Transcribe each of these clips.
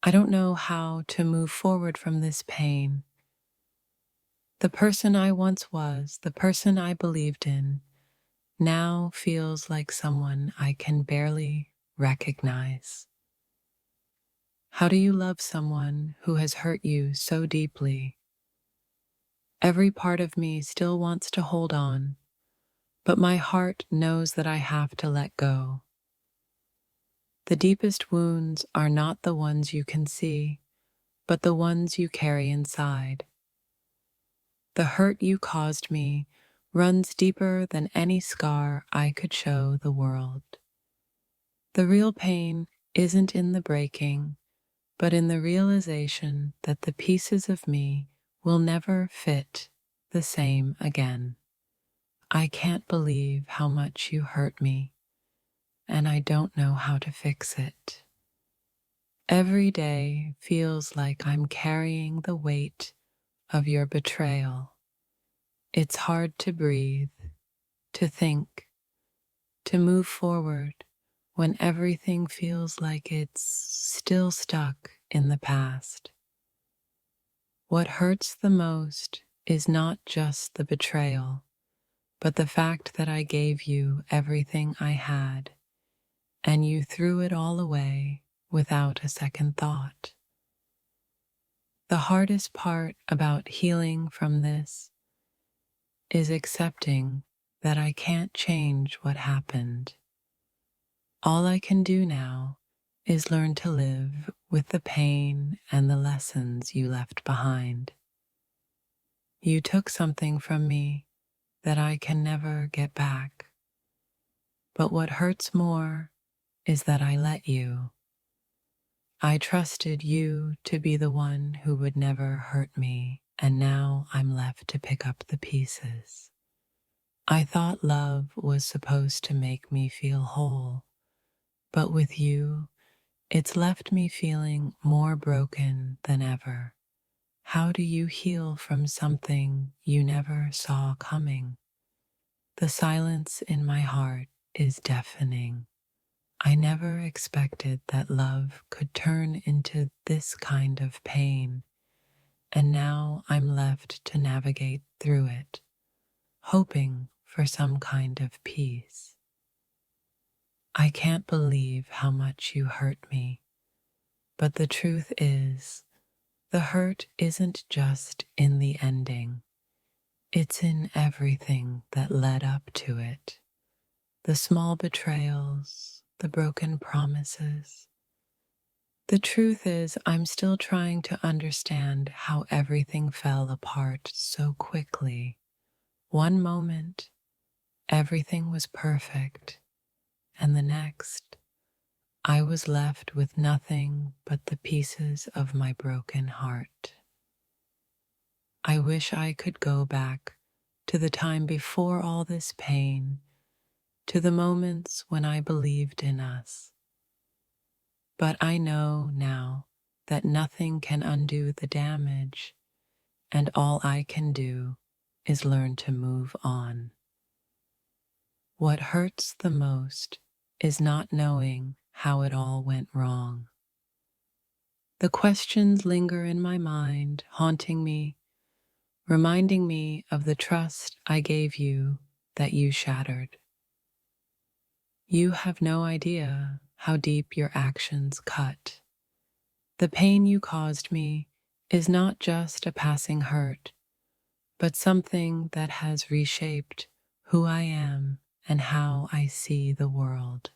I don't know how to move forward from this pain. The person I once was, the person I believed in, now feels like someone I can barely recognize. How do you love someone who has hurt you so deeply? Every part of me still wants to hold on, but my heart knows that I have to let go. The deepest wounds are not the ones you can see, but the ones you carry inside. The hurt you caused me runs deeper than any scar I could show the world. The real pain isn't in the breaking, but in the realization that the pieces of me will never fit the same again. I can't believe how much you hurt me, and I don't know how to fix it. Every day feels like I'm carrying the weight of your betrayal. It's hard to breathe, to think, to move forward when everything feels like it's still stuck in the past. What hurts the most is not just the betrayal, but the fact that I gave you everything I had, and you threw it all away without a second thought. The hardest part about healing from this is accepting that I can't change what happened. All I can do now is learn to live with the pain and the lessons you left behind. You took something from me that I can never get back. But what hurts more is that I let you. I trusted you to be the one who would never hurt me, and now I'm left to pick up the pieces. I thought love was supposed to make me feel whole, but with you, it's left me feeling more broken than ever. How do you heal from something you never saw coming? The silence in my heart is deafening. I never expected that love could turn into this kind of pain, and now I'm left to navigate through it, hoping for some kind of peace. I can't believe how much you hurt me, but the truth is, the hurt isn't just in the ending. It's in everything that led up to it. The small betrayals, the broken promises. The truth is, I'm still trying to understand how everything fell apart so quickly. One moment, everything was perfect, and the next, I was left with nothing but the pieces of my broken heart. I wish I could go back to the time before all this pain, to the moments when I believed in us. But I know now that nothing can undo the damage, and all I can do is learn to move on. What hurts the most is not knowing how it all went wrong. The questions linger in my mind, haunting me, reminding me of the trust I gave you that you shattered. You have no idea how deep your actions cut. The pain you caused me is not just a passing hurt, but something that has reshaped who I am and how I see the world.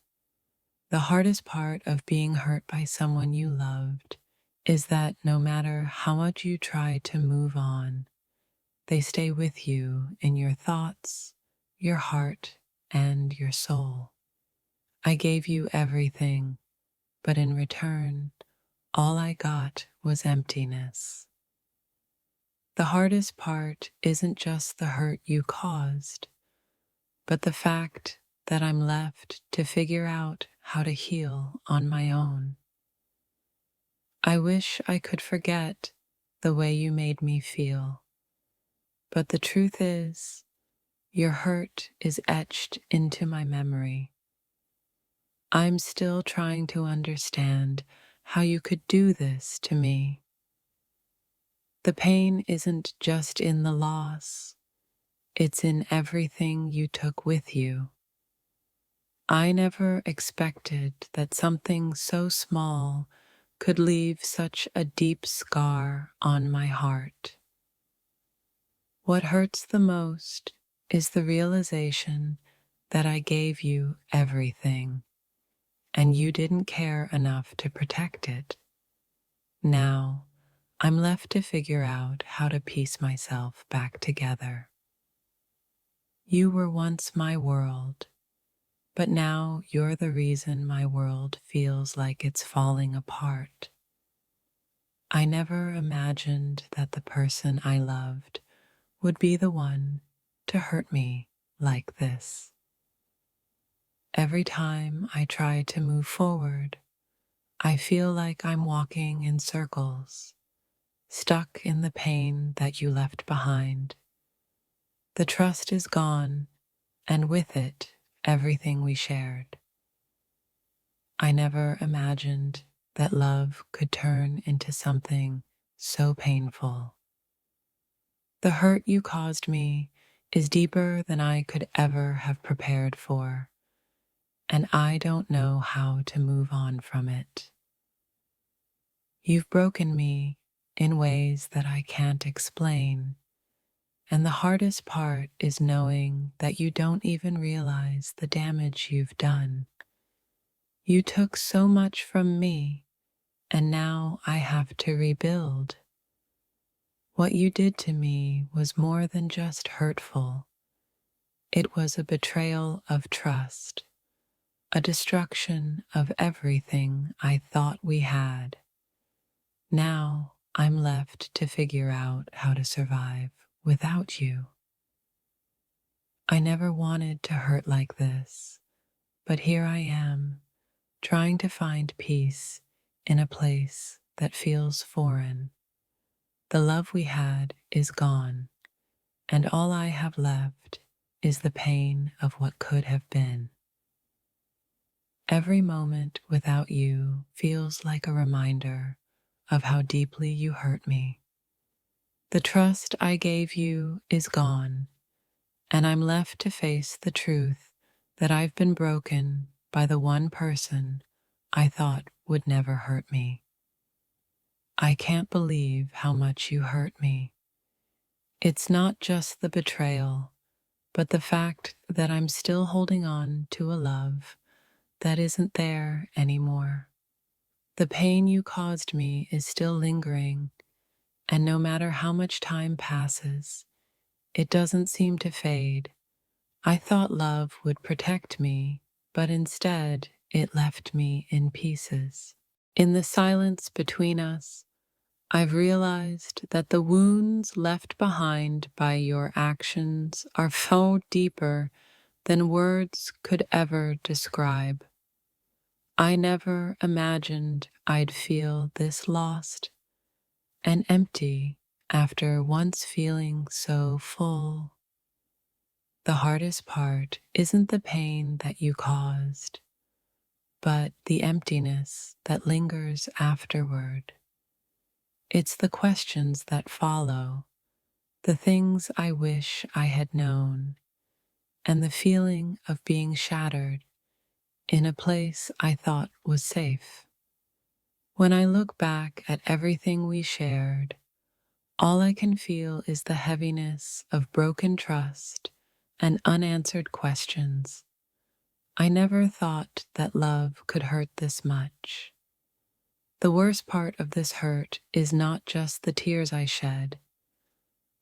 The hardest part of being hurt by someone you loved is that no matter how much you try to move on, they stay with you in your thoughts, your heart, and your soul. I gave you everything, but in return, all I got was emptiness. The hardest part isn't just the hurt you caused, but the fact that I'm left to figure out how to heal on my own. I wish I could forget the way you made me feel, but the truth is, your hurt is etched into my memory. I'm still trying to understand how you could do this to me. The pain isn't just in the loss, it's in everything you took with you. I never expected that something so small could leave such a deep scar on my heart. What hurts the most is the realization that I gave you everything, and you didn't care enough to protect it. Now, I'm left to figure out how to piece myself back together. You were once my world, but now you're the reason my world feels like it's falling apart. I never imagined that the person I loved would be the one to hurt me like this. Every time I try to move forward, I feel like I'm walking in circles, stuck in the pain that you left behind. The trust is gone, and with it, everything we shared. I never imagined that love could turn into something so painful. The hurt you caused me is deeper than I could ever have prepared for, and I don't know how to move on from it. You've broken me in ways that I can't explain, and the hardest part is knowing that you don't even realize the damage you've done. You took so much from me, and now I have to rebuild. What you did to me was more than just hurtful. It was a betrayal of trust, a destruction of everything I thought we had. Now I'm left to figure out how to survive without you. I never wanted to hurt like this, but here I am, trying to find peace in a place that feels foreign. The love we had is gone, and all I have left is the pain of what could have been. Every moment without you feels like a reminder of how deeply you hurt me. The trust I gave you is gone, and I'm left to face the truth that I've been broken by the one person I thought would never hurt me. I can't believe how much you hurt me. It's not just the betrayal, but the fact that I'm still holding on to a love that isn't there anymore. The pain you caused me is still lingering, and no matter how much time passes, it doesn't seem to fade. I thought love would protect me, but instead it left me in pieces. In the silence between us, I've realized that the wounds left behind by your actions are far deeper than words could ever describe. I never imagined I'd feel this lost and empty after once feeling so full. The hardest part isn't the pain that you caused, but the emptiness that lingers afterward. It's the questions that follow, the things I wish I had known, and the feeling of being shattered in a place I thought was safe. When I look back at everything we shared, all I can feel is the heaviness of broken trust and unanswered questions. I never thought that love could hurt this much. The worst part of this hurt is not just the tears I shed,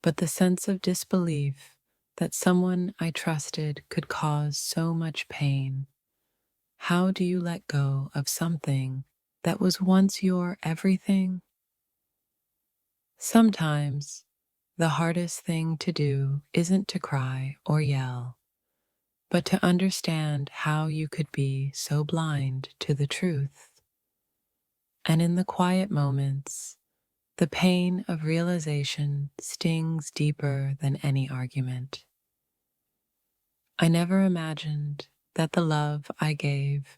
but the sense of disbelief that someone I trusted could cause so much pain. How do you let go of something that was once your everything? Sometimes, the hardest thing to do isn't to cry or yell, but to understand how you could be so blind to the truth. And in the quiet moments, the pain of realization stings deeper than any argument. I never imagined that the love I gave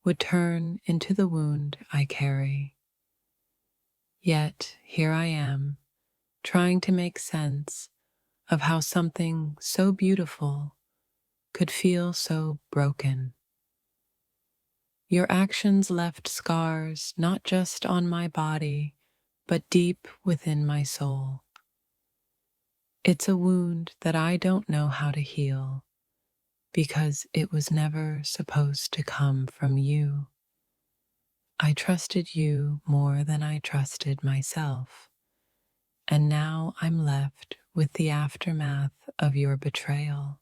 would turn into the wound I carry. Yet here I am, trying to make sense of how something so beautiful could feel so broken. Your actions left scars not just on my body, but deep within my soul. It's a wound that I don't know how to heal because it was never supposed to come from you. I trusted you more than I trusted myself, and now I'm left with the aftermath of your betrayal.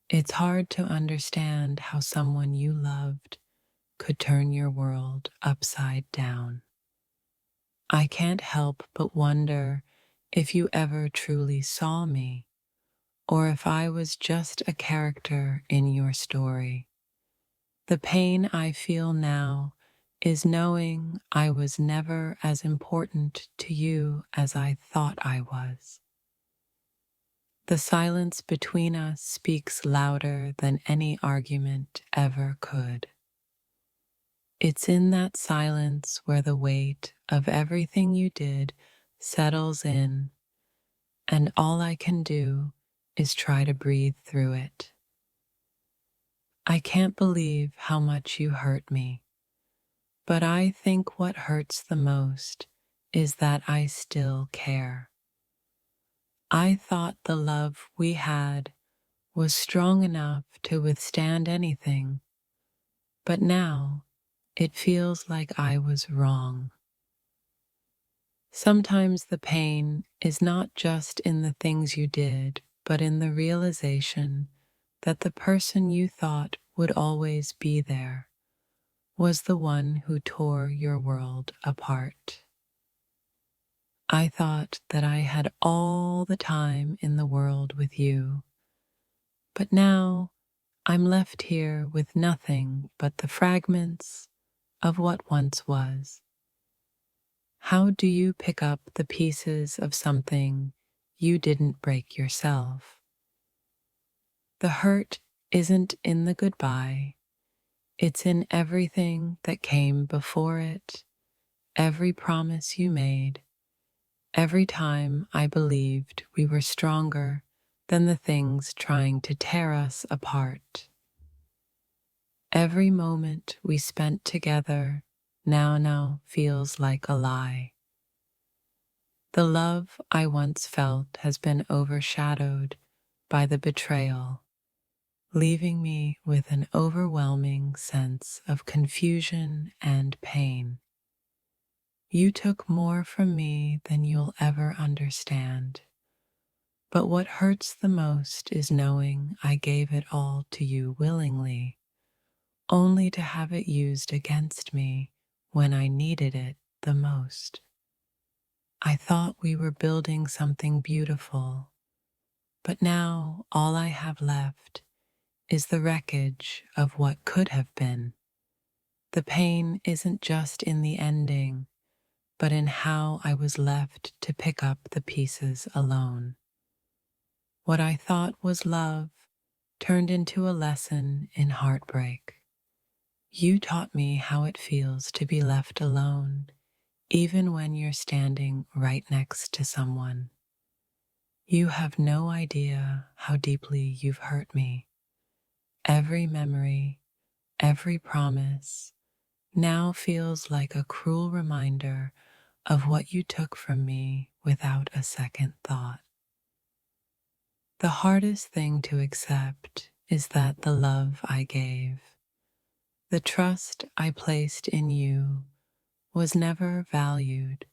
It's hard to understand how someone you loved could turn your world upside down. I can't help but wonder if you ever truly saw me, or if I was just a character in your story. The pain I feel now is knowing I was never as important to you as I thought I was. The silence between us speaks louder than any argument ever could. It's in that silence where the weight of everything you did settles in, and all I can do is try to breathe through it. I can't believe how much you hurt me, but I think what hurts the most is that I still care. I thought the love we had was strong enough to withstand anything, but now it feels like I was wrong. Sometimes the pain is not just in the things you did, but in the realization that the person you thought would always be there was the one who tore your world apart. I thought that I had all the time in the world with you, but now I'm left here with nothing but the fragments of what once was. How do you pick up the pieces of something you didn't break yourself? The hurt isn't in the goodbye, it's in everything that came before it, every promise you made, every time I believed we were stronger than the things trying to tear us apart. Every moment we spent together now feels like a lie. The love I once felt has been overshadowed by the betrayal, leaving me with an overwhelming sense of confusion and pain. You took more from me than you'll ever understand, but what hurts the most is knowing I gave it all to you willingly, only to have it used against me when I needed it the most. I thought we were building something beautiful, but now all I have left is the wreckage of what could have been. The pain isn't just in the ending, but in how I was left to pick up the pieces alone. What I thought was love turned into a lesson in heartbreak. You taught me how it feels to be left alone, even when you're standing right next to someone. You have no idea how deeply you've hurt me. Every memory, every promise, now feels like a cruel reminder of what you took from me without a second thought. The hardest thing to accept is that the love I gave, the trust I placed in you, was never valued.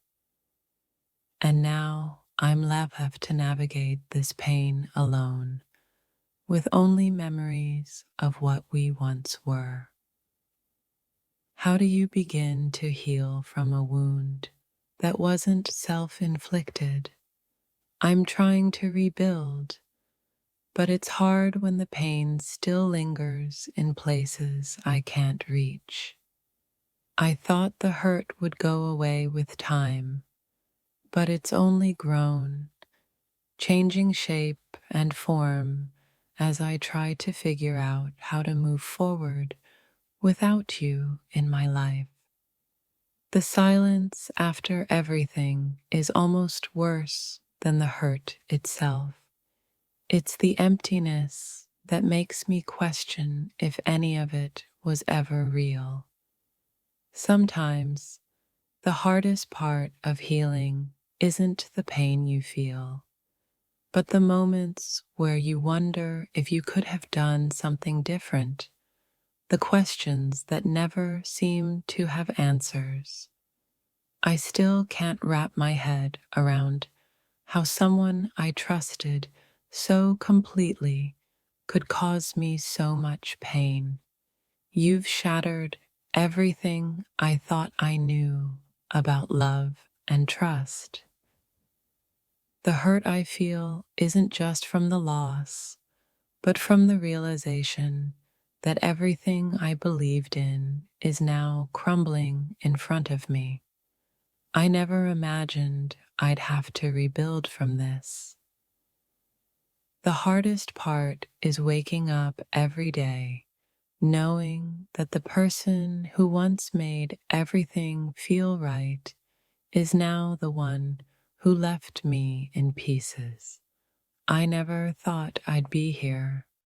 And now I'm left to navigate this pain alone, with only memories of what we once were. How do you begin to heal from a wound that wasn't self-inflicted? I'm trying to rebuild, but it's hard when the pain still lingers in places I can't reach. I thought the hurt would go away with time, but it's only grown, changing shape and form as I try to figure out how to move forward without you in my life. The silence after everything is almost worse than the hurt itself. It's the emptiness that makes me question if any of it was ever real. Sometimes the hardest part of healing isn't the pain you feel, but the moments where you wonder if you could have done something different, the questions that never seem to have answers. I still can't wrap my head around how someone I trusted so completely could cause me so much pain. You've shattered everything I thought I knew about love and trust. The hurt I feel isn't just from the loss, but from the realization that everything I believed in is now crumbling in front of me. I never imagined I'd have to rebuild from this. The hardest part is waking up every day knowing that the person who once made everything feel right is now the one who left me in pieces. I never thought I'd be here